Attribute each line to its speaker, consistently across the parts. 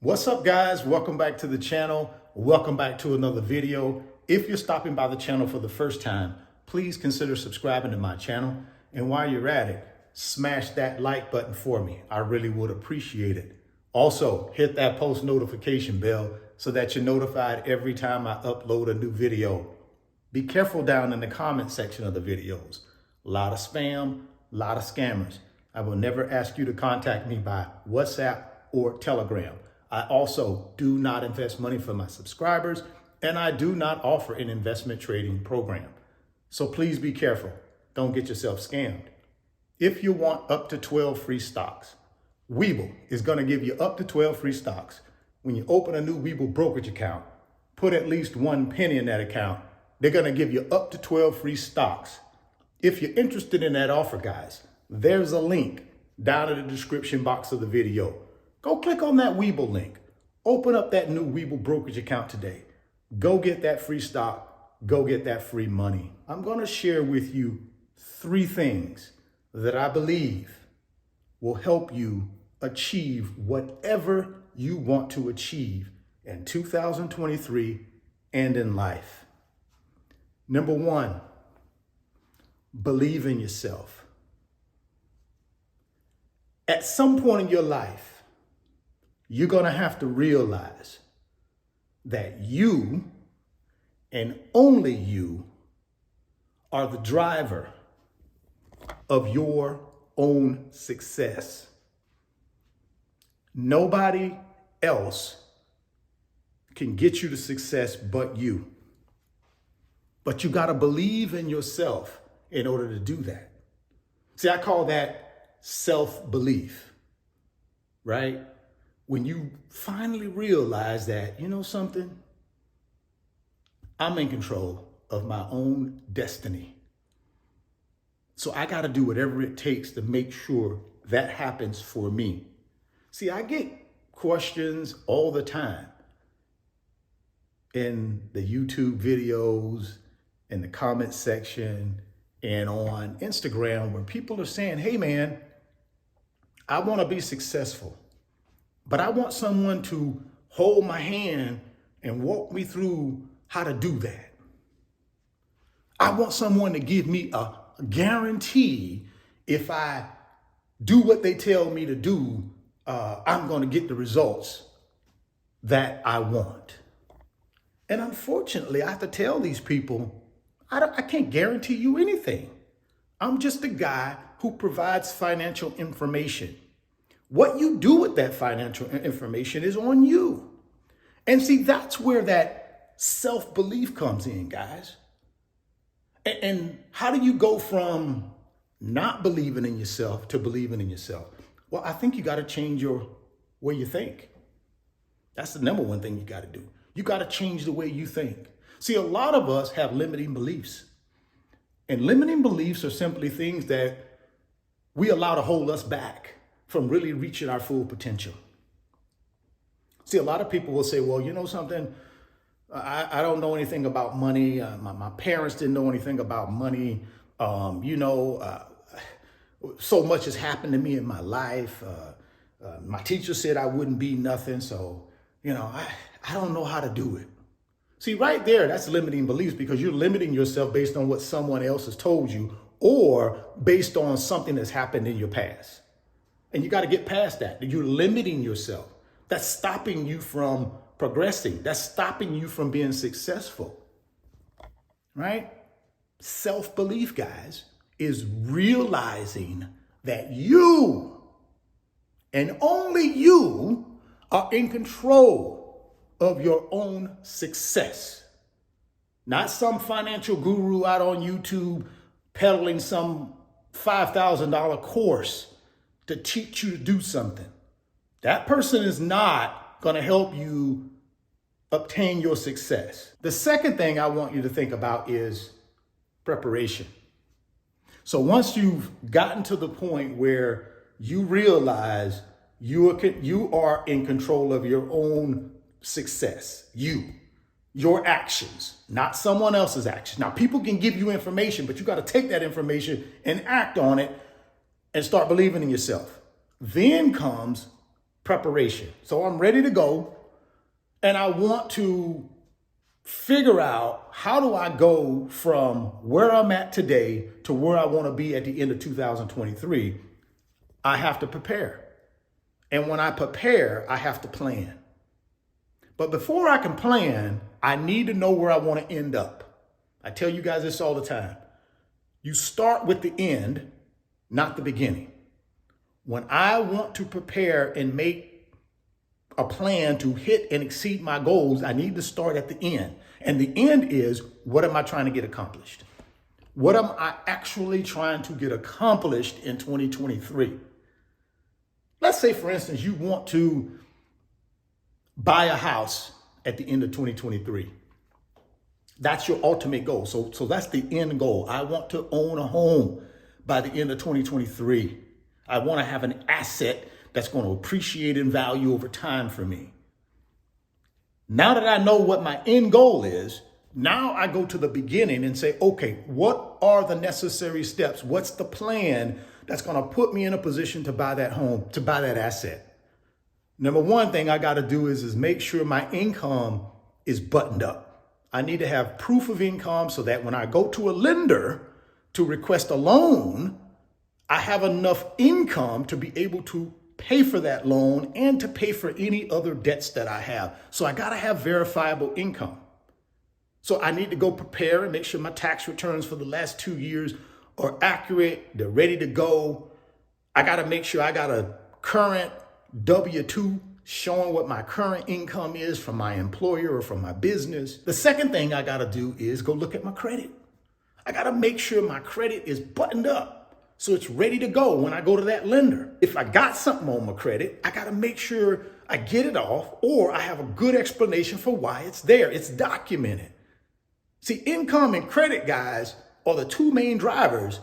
Speaker 1: What's up, guys? Welcome back to the channel. Welcome back to another video. If you're stopping by the channel for the first time, please consider subscribing to my channel. And while you're at it, smash that like button for me. I really would appreciate it. Also, hit that post notification bell so that you're notified every time I upload a new video. Be careful down in the comment section of the videos. A lot of spam, a lot of scammers. I will never ask you to contact me by WhatsApp or Telegram. I also do not invest money for my subscribers, and I do not offer an investment trading program. So please be careful. Don't get yourself scammed. If you want up to 12 free stocks, Webull is going to give you up to 12 free stocks. When you open a new Webull brokerage account, put at least 1 penny in that account. They're going to give you up to 12 free stocks. If you're interested in that offer, guys, there's a link down in the description box of the video. Go click on that Webull link. Open up that new Webull brokerage account today. Go get that free stock. Go get that free money. I'm going to share with you 3 things that I believe will help you achieve whatever you want to achieve in 2023 and in life. Number 1, believe in yourself. At some point in your life, you're going to have to realize that you and only you are the driver of your own success. Nobody else can get you to success but you. But you got to believe in yourself in order to do that. See, I call that self-belief, right? When you finally realize that, you know something, I'm in control of my own destiny. So I got to do whatever it takes to make sure that happens for me. See, I get questions all the time in the YouTube videos, in the comment section, and on Instagram where people are saying, hey man, I want to be successful, but I want someone to hold my hand and walk me through how to do that. I want someone to give me a guarantee if I do what they tell me to do, I'm going to get the results that I want. And unfortunately, I have to tell these people, I can't guarantee you anything. I'm just a guy who provides financial information. What you do with that financial information is on you. And see, that's where that self-belief comes in, guys. And how do you go from not believing in yourself to believing in yourself? Well, I think you got to change your way you think. That's the number one thing you got to do. You got to change the way you think. See, a lot of us have limiting beliefs. And limiting beliefs are simply things that we allow to hold us back from really reaching our full potential. See, a lot of people will say, well, you know something, I don't know anything about money. My parents didn't know anything about money. So much has happened to me in my life. My teacher said I wouldn't be nothing. So, I don't know how to do it. See, right there, that's limiting beliefs because you're limiting yourself based on what someone else has told you or based on something that's happened in your past. And you got to get past that. You're limiting yourself. That's stopping you from progressing. That's stopping you from being successful, right? Self-belief, guys, is realizing that you and only you are in control of your own success. Not some financial guru out on YouTube peddling some $5,000 course to teach you to do something. That person is not going to help you obtain your success. The second thing I want you to think about is preparation. So once you've gotten to the point where you realize you are in control of your own success, your actions, not someone else's actions. Now, people can give you information, but you got to take that information and act on it and start believing in yourself. Then comes preparation. So I'm ready to go, and I want to figure out, how do I go from where I'm at today to where I want to be at the end of 2023? I have to prepare. And when I prepare, I have to plan. But before I can plan, I need to know where I want to end up. I tell you guys this all the time. You start with the end, not the beginning. When I want to prepare and make a plan to hit and exceed my goals, I need to start at the end. And the end is, what am I trying to get accomplished? What am I actually trying to get accomplished in 2023? Let's say, for instance, you want to buy a house at the end of 2023. That's your ultimate goal. So that's the end goal. I want to own a home by the end of 2023. I want to have an asset that's going to appreciate in value over time for me. Now that I know what my end goal is, now I go to the beginning and say, okay, what are the necessary steps? What's the plan that's going to put me in a position to buy that home, to buy that asset? Number one thing I got to do is make sure my income is buttoned up. I need to have proof of income so that when I go to a lender to request a loan, I have enough income to be able to pay for that loan and to pay for any other debts that I have. So I got to have verifiable income. So I need to go prepare and make sure my tax returns for the last 2 years are accurate. They're ready to go. I got to make sure I got a current W-2 showing what my current income is from my employer or from my business. The second thing I got to do is go look at my credit. I got to make sure my credit is buttoned up so it's ready to go when I go to that lender. If I got something on my credit, I got to make sure I get it off, or I have a good explanation for why it's there. It's documented. See, income and credit, guys, are the two main drivers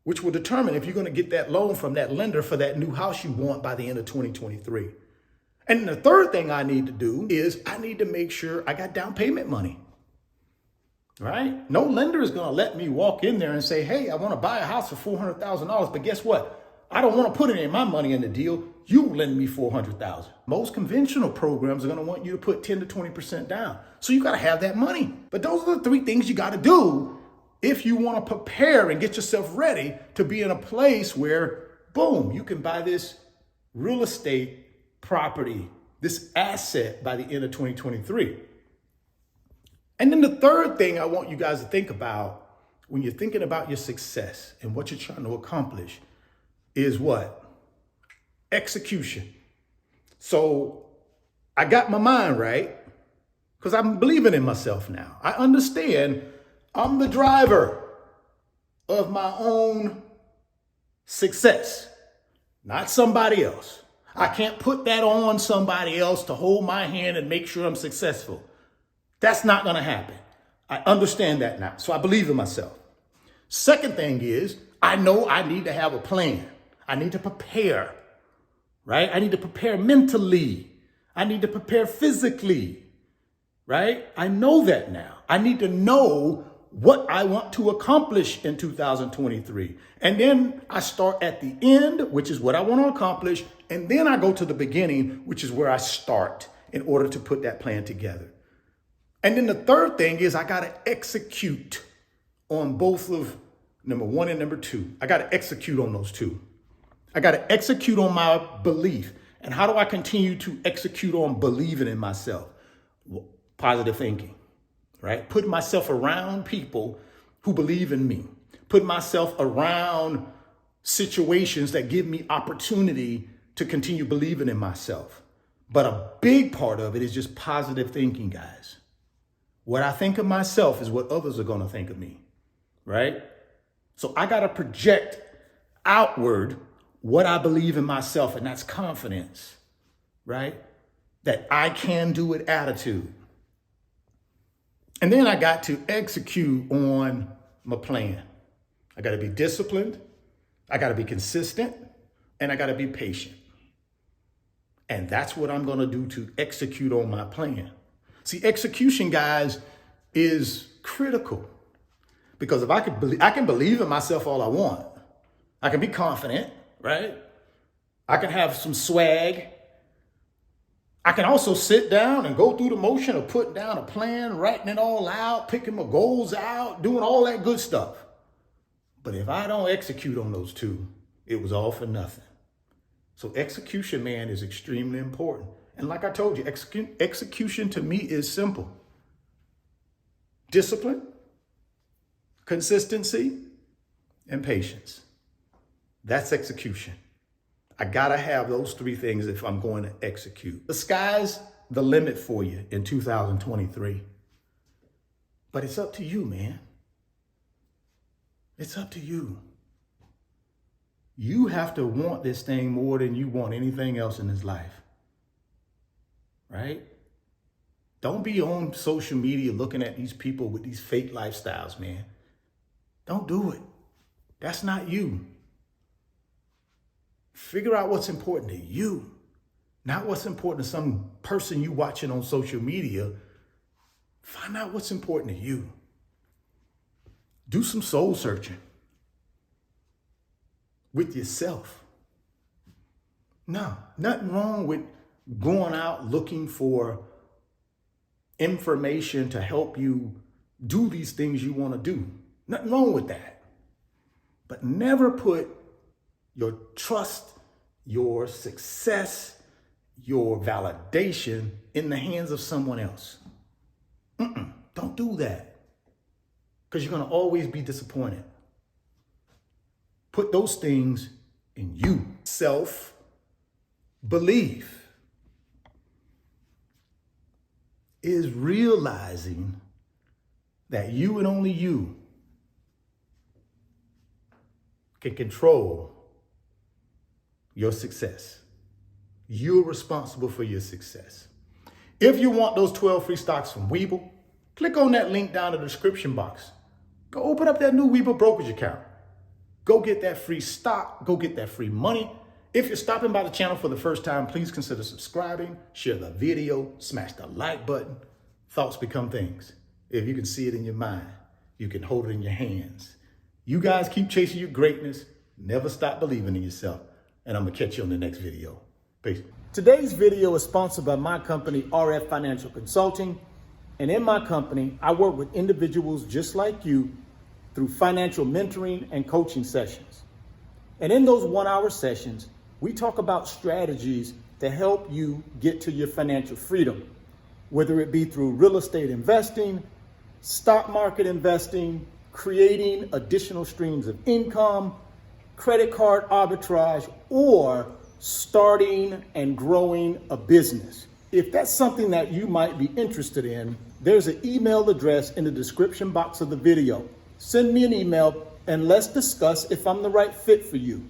Speaker 1: which will determine if you're going to get that loan from that lender for that new house you want by the end of 2023. And the third thing I need to do is I need to make sure I got down payment money. Right? No lender is going to let me walk in there and say, hey, I want to buy a house for $400,000, but guess what? I don't want to put any of my money in the deal. You lend me $400,000. Most conventional programs are going to want you to put 10 to 20% down. So you got to have that money. But those are the three things you got to do if you want to prepare and get yourself ready to be in a place where, boom, you can buy this real estate property, this asset by the end of 2023. And then the third thing I want you guys to think about when you're thinking about your success and what you're trying to accomplish is what? Execution. So I got my mind right because I'm believing in myself now. I understand I'm the driver of my own success, not somebody else. I can't put that on somebody else to hold my hand and make sure I'm successful. That's not going to happen. I understand that now. So I believe in myself. Second thing is, I know I need to have a plan. I need to prepare, right? I need to prepare mentally. I need to prepare physically, right? I know that now. I need to know what I want to accomplish in 2023. And then I start at the end, which is what I want to accomplish. And then I go to the beginning, which is where I start in order to put that plan together. And then the third thing is I got to execute on both of number one and number two. I got to execute on those two. I got to execute on my belief. And how do I continue to execute on believing in myself? Positive thinking, right? Put myself around people who believe in me. Put myself around situations that give me opportunity to continue believing in myself. But a big part of it is just positive thinking, guys. What I think of myself is what others are going to think of me, right? So I got to project outward what I believe in myself, and that's confidence, right? That I can do it attitude. And then I got to execute on my plan. I got to be disciplined. I got to be consistent, and I got to be patient. And that's what I'm going to do to execute on my plan. See, execution, guys, is critical because if I can believe in myself all I want. I can be confident, right? I can have some swag. I can also sit down and go through the motion of putting down a plan, writing it all out, picking my goals out, doing all that good stuff. But if I don't execute on those two, it was all for nothing. So execution, man, is extremely important. And like I told you, execution to me is simple. Discipline, consistency, and patience. That's execution. I gotta have those three things if I'm going to execute. The sky's the limit for you in 2023. But it's up to you, man. It's up to you. You have to want this thing more than you want anything else in this life. Right? Don't be on social media looking at these people with these fake lifestyles, man. Don't do it. That's not you. Figure out what's important to you, not what's important to some person you watching on social media. Find out what's important to you. Do some soul searching with yourself. No, nothing wrong with going out looking for information to help you do these things you want to do. Nothing wrong with that. But never put your trust, your success, your validation in the hands of someone else. Don't do that, because you're going to always be disappointed. Put those things in you. Self-belief is realizing that you and only you can control your success. You're responsible for your success. If you want those 12 free stocks from Webull, click on that link down in the description box. Go open up that new Webull brokerage account. Go get that free stock. Go get that free money. If you're stopping by the channel for the first time, please consider subscribing, share the video, smash the like button. Thoughts become things. If you can see it in your mind, you can hold it in your hands. You guys keep chasing your greatness. Never stop believing in yourself. And I'm going to catch you on the next video. Peace. Today's video is sponsored by my company, RF Financial Consulting. And in my company, I work with individuals just like you through financial mentoring and coaching sessions. And in those 1-hour sessions, we talk about strategies to help you get to your financial freedom, whether it be through real estate investing, stock market investing, creating additional streams of income, credit card arbitrage, or starting and growing a business. If that's something that you might be interested in, there's an email address in the description box of the video. Send me an email and let's discuss if I'm the right fit for you.